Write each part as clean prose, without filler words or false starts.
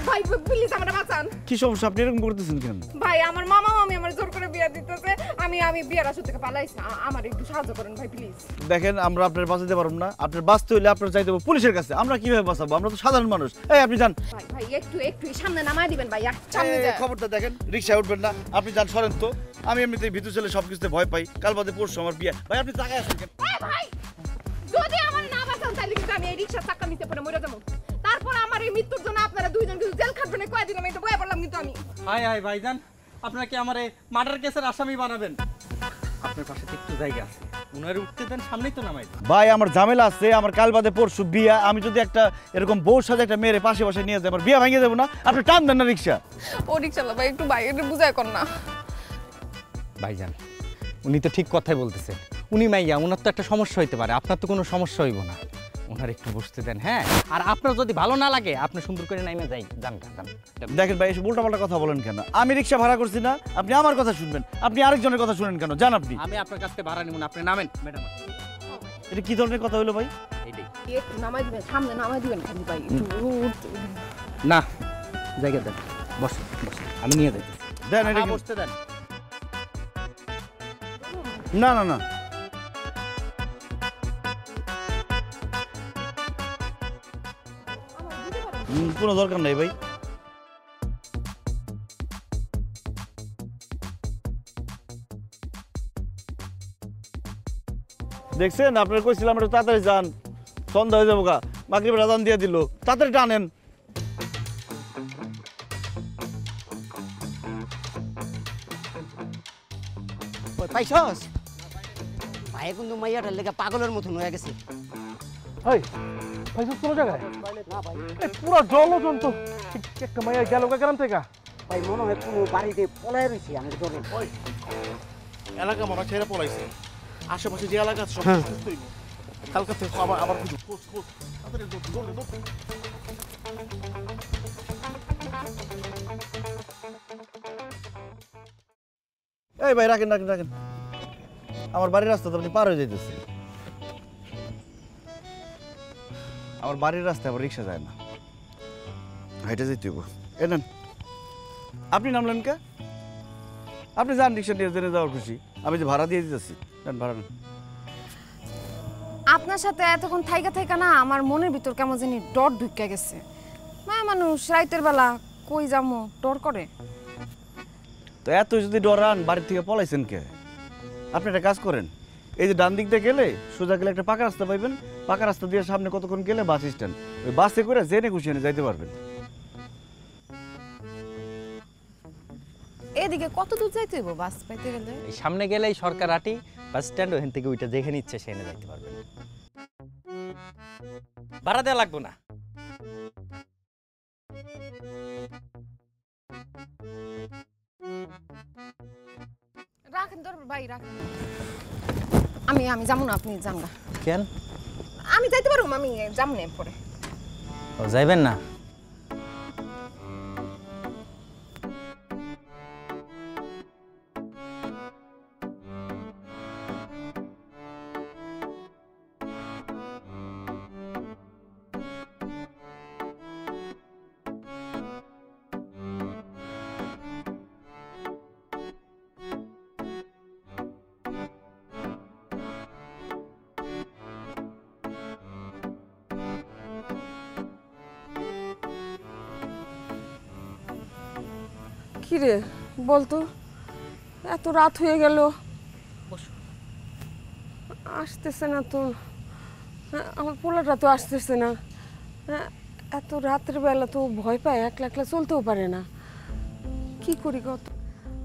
ভাই প্লিজ আমারে বাঁচান। কি সমস্যা, আপনি এরকম করতেছেন কেন? ভাই আমার মামা মামি আমার জোর করে বিয়ে দিতেছে, আমি বিয়ের আসর থেকে পালাইছি, আমার একটু সাহায্য করেন ভাই প্লিজ। দেখেন আমরা আপনার বাঁচাতে পারবো না, আপনার বাঁচতে হইলে আপনার চাইতে হবে পুলিশের কাছে। আমরা কিভাবে বাঁচাবো, আমরা তো সাধারণ মানুষ। এই আপনি যান ভাই একটু সামনে নামায় দিবেন ভাই, সামনে যান। খবরটা দেখেন, রিকশায় উঠবেন না, আপনি যান, সরেন তো। আমি এমনিতেই ভিতর ছেলে সবকিছুতে ভয় পাই, কাল বাদে পরশু আমার বিয়ে। ভাই আপনি তাকায় আছেন কেন? ভাই যদি আমার না বাঁচান তাহলে কিন্তু আমি এই রিকশার চাক্কা নিতে পড়ে মরে যাবো, তারপর আমার এই মৃত্যুর জন্য আপনারা দুইজন কিন্তু জেল খাটবেন। কয়দিন আমি তো বয়ে পড়লাম কিন্তু আমি। হাই হাই ভাইজান, আপনারা কি আমার মার্ডার কেসের আসামি বানাবেন? আপনার পাশে তো একটু জায়গা আছে, উনারে উঠতে দেন, সামনেই তো নামাই দেন। ভাই আমার ঝামেলা আছে, আমার কাল বাদে পরশু বিয়া। আমি যদি একটা এরকম বউর সাথে একটা মেয়ের পাশে পাশে নিয়ে যাই, আমার বিয়া ভেঙে যাবো না? আপনি টান দেন না রিকশা। ও রিকশালা ভাই একটু ভাই একটু বুঝায় কর না। ভাইজান উনি তো ঠিক কথাই বলতেছেন, উনি মাইয়া, ওনার তো একটা সমস্যা হইতে পারে, আপনার তো কোনো সমস্যা হইব না। ওনার একটু বসতে দেন। হ্যাঁ, আর আপনার যদি ভালো না লাগে আপনি সুন্দর করে নাইমে যাই, যান। দেখেন ভাই এসব উল্টাপাল্টা কথা বলেন কেন? আমি রিকশা ভাড়া করছি না, আপনি আমার কথা শুনবেন? আপনি আরেকজনের কথা শুনেন কেন? জান আপনি। আমি আপনার কাছ থেকে ভাড়া নিব না, আপনি নামেন। ম্যাডাম এটা কি ধরনের কথা হলো ভাই? এইটাই একটু নামাই দিবেন, সামনে নামাই দিবেন খালি ভাই একটু। না, জায়গা দেন, বসে বসে আমি নিয়ে যাইতেছি। দেন এটা বসতে দেন। না না না, কোনো দরকার নাই ভাই। দেখছেন, আপনার কইছিলাম একটু তাড়াতাড়ি যান, সন্ধ্যা হয়ে যাবো গা, মাগরিবের আজান দিয়ে দিল, তাড়াতাড়ি টানেন। পাইছস ভাই, কিন্তু মাইয়াটার লেগে পাগলের মতন হয়ে গেছে। কোনো জায়গায় পুরো জলজন্ত একটা মাইয়া গেল গ্রাম থেকে। ভাই মনে হয় কোনো বাড়িতে পলায় রয়েছে। আমি ধরে এলাকা মনে ছেড়ে পলাইছে, আশেপাশে যে এলাকা সব সুস্থই নেই। কালকা থেকে আবার এই ভাই রাখেন রাখেন রাখেন, আমার বাড়ির রাস্তা তো আপনি পার হয়ে যাইতেছে। আমার বাড়ির রাস্তায় আবার রিক্সা যায় না, হাইটে যেতে হইব। এ নেন, আপনি নামলেন কে? আপনি যান, রিক্সা নিয়ে জেনে যাওয়ার খুশি, আমি যে ভাড়া দিয়ে দিতেছি, নেন ভাড়া নেন। আপনার সাথে এতক্ষণ থাইকা না আমার মনের ভিতর কেমন জানি ডর ঢুকে গেছে। মায়া মানুষ রাইতের বেলা কই যামো ডর করে। তো এত যদি ডরান, বাড়ির থেকে পলাইছেন কে? আপনি একটা কাজ করেন, এই যে ডান দিক দিয়ে গেলে সোজা গেলে একটা পাকা রাস্তা পাইবেন, পাকা রাস্তা দিয়ে সামনে কতক্ষণ গেলে বাস স্ট্যান্ড, ওই বাসে করে জেনে খুশি এনে যাইতে পারবেন। এদিকে কত দূর যাইতে হইব বাস পাইতে গেলে? এই সামনে গেলেই সরকার আটি বাস স্ট্যান্ড, ওখান থেকে ওইটা যেখানে ইচ্ছে সেখানে যাইতে পারবেন। ভাড়া দেওয়া লাগবে না। রাখেন তোর ভাই রাখেন, আমি যাবো না, আপনি যান না। কেন? আমি যাইতে পারবো, আমি যাবো না পরে। যাইবেন না? কিরে বলতো, এত রাত হয়ে গেল, আসতেছে না তো? আমার পোলাটা তো আসতেছে না। এত রাতের বেলা তো ভয় পায়, একলা একলা চলতেও পারে না। কি করি কত?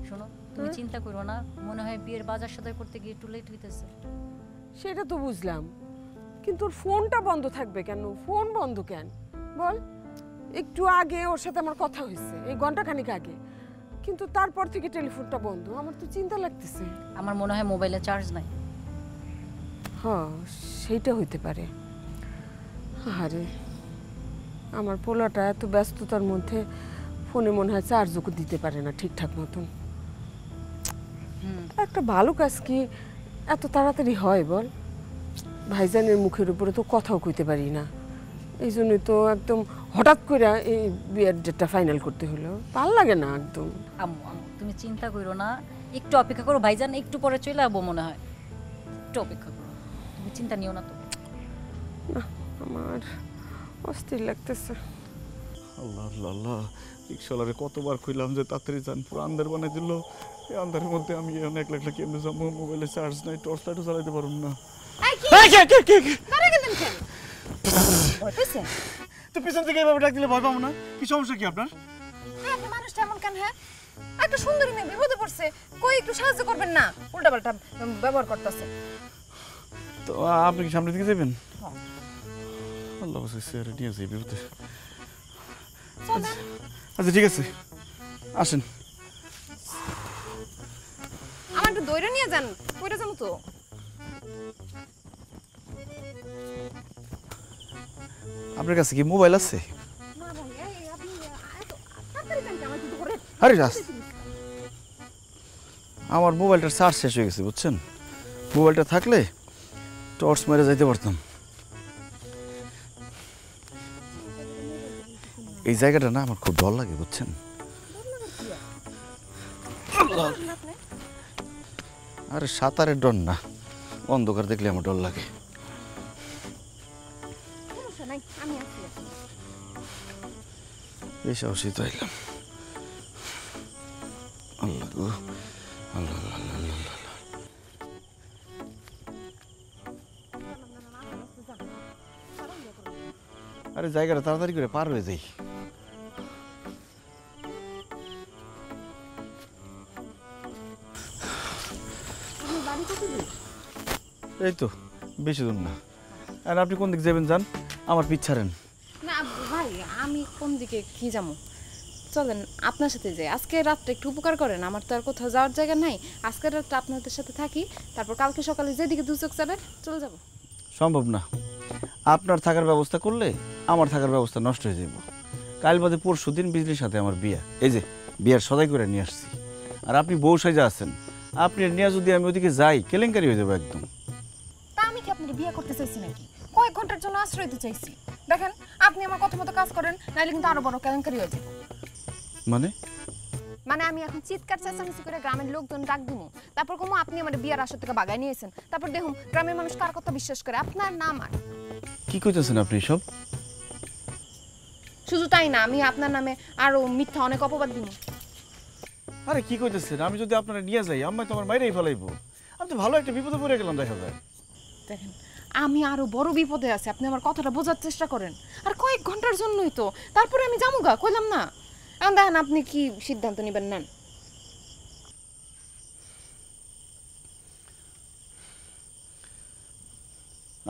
শোনো, তুমি চিন্তা করো না, মনে হয় বিয়ের বাজার সদাই করতে গিয়ে একটু লেট হইতেছে। সেটা তো বুঝলাম, কিন্তু ওর ফোনটা বন্ধ থাকবে কেন? ফোন বন্ধ কেন বল? একটু আগে ওর সাথে আমার কথা হয়েছে, এই ঘন্টাখানিক আগে, কিন্তু তারপর থেকে টেলিফোনটা বন্ধ। আমার তো চিন্তা লাগতেছে। আমার মনে হয় মোবাইলে চার্জ নাই। হ্যাঁ, সেইটা হইতে পারে। আরে আমার পোলাটা এত ব্যস্ততার মধ্যে ফোনে মনে হয় চার্জও দিতে পারে না ঠিকঠাক মতন। একটা ভালো কাজ কি এত তাড়াতাড়ি হয় বল? ভাইজানের মুখের উপরে তো কথাও কইতে পারি না, এই জন্যই তো একদম হঠাৎ করে এই বিয়ের ডেটটা ফাইনাল করতে হলো, ভাল লাগে না একদম। আম্মু আম্মু তুমি চিন্তা করো না, একটু অপেক্ষা করো, ভাইজান একটু পরে চলে আসবো মনে হয়, একটু অপেক্ষা করো, তুমি চিন্তা নিও না তো। না, আমার অস্থির লাগতেছে। আল্লাহ আল্লাহ আল্লাহ, রিক্সাওয়ালারে কতবার কইলাম যে তাড়াতাড়ি যান, পুরো আন্ধার বানাই দিল। এই আন্ধারের মধ্যে আমি অনেক লাখ কেমনে যাবো, মোবাইলে চার্জ নাই, টর্চ লাইটও চালাইতে পারুম না। তো পিছন থেকে এইভাবে ডাক দিলে ভয় পাবো না? কি সমস্যা কি আপনার? আপনি মানুষটা এমন কেন? হ্যাঁ, একটা সুন্দরী মেয়ে বিপদে পড়ছে, কই একটু সাহায্য করবেন না? উল্টাপাল্টা ব্যবহার করতেছে। তো আপনি কি সামনের দিকে যাবেন? আল্লাহ স্যার নিয়ে যাই বিপদে। আচ্ছা ঠিক আছে, আসেন। আমার একটু দইরা নিয়ে যান, কইরা যাবো তো। আপনার কাছে কি মোবাইল আছে? না ভাই, এই আপনি এত তাড়াতাড়ি যান, আমার কিন্তু ঘরে আরে রাস, আমার মোবাইলটার চার্জ শেষ হয়ে গেছে বুঝছেন। মোবাইলটা থাকলে টর্চ মেরে যাইতে পারতাম। এই জায়গাটা না আমার খুব ডর লাগে বুঝছেন। আরে সাঁতারের ডর না, অন্ধকার দেখলে আমার ডর লাগে। সমস্যা নাই, আমি আছি। এই সাহসী তো এলাম। আল্লাহ গো, আল্লাহ আল্লাহ আল্লাহ আল্লাহ। আরে জায়গাটা তাড়াতাড়ি করে পার হয়ে যাই। এই তো বেশি দূর না। আর আপনি কোন দিক যাবেন যান, আমার পিছাড়েন। না ভাই, আমি কোন দিকে কি যাবো? চলেন আপনার সাথে যাই। আজকে রাতটা একটু উপকার করেন, আমার তো আর কোথাও যাওয়ার জায়গা নাই। আজকের রাতটা আপনাদের সাথে থাকি, তারপর কালকে সকালে যেদিকে দু চোখ যাবে চলে যাব। সম্ভব না, আপনার থাকার ব্যবস্থা করলে আমার থাকার ব্যবস্থা নষ্ট হয়ে যাবে। কাল বাদে পরশু দিন বিজলির সাথে আমার বিয়া, এই যে বিয়ার সদাই করে নিয়ে আসছি। আর আপনি বউ সাজা আছেন, আপনি নিয়ে যদি আমি ওদিকে যাই কেলেঙ্কারি হয়ে যাবো একদম। তা আমি কি আপনার বিয়ে করতে চাইছি নাকি? কয়েক ঘন্টার জন্য আশ্রয় দিতে চাইছি। দেখেন, আপনি আমার কথা মতো কাজ করেন, নাহলে কিন্তু আরো বড় কেলেঙ্কারি হয়ে যাবে। মানে আমি এখন চিৎকার চেঁচামেচি করে গ্রামের লোকজন ডাক দিব, তারপর কমো আপনি আমার বিয়ার আসর থেকে বাগায় নিয়েছেন, তারপর দেখুন গ্রামের মানুষ কার কথা বিশ্বাস করে, আপনার না আমার। কি কইতেছেন আপনি সব? শুধু তাই না, আমি আপনার নামে আরো মিথ্যা অনেক অপবাদ দিব। আরে কি কইতেছেন? আমি যদি আপনারা নিয়ে যাই আম্মা তো আমার মাইরেই ফেলাইবো। আমি তো ভালো একটা বিপদে পড়ে গেলাম দেখা যায়। দেখেন, আমি আরো বড় বিপদে আছি, আপনি আমার কথাটা বোঝার চেষ্টা করেন। আর কয়েক ঘন্টার জন্যই তো, তারপরে আমি যামুগা, কইলাম না। এখন দেখেন আপনি কি সিদ্ধান্ত নেবেন নেন।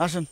আসেন।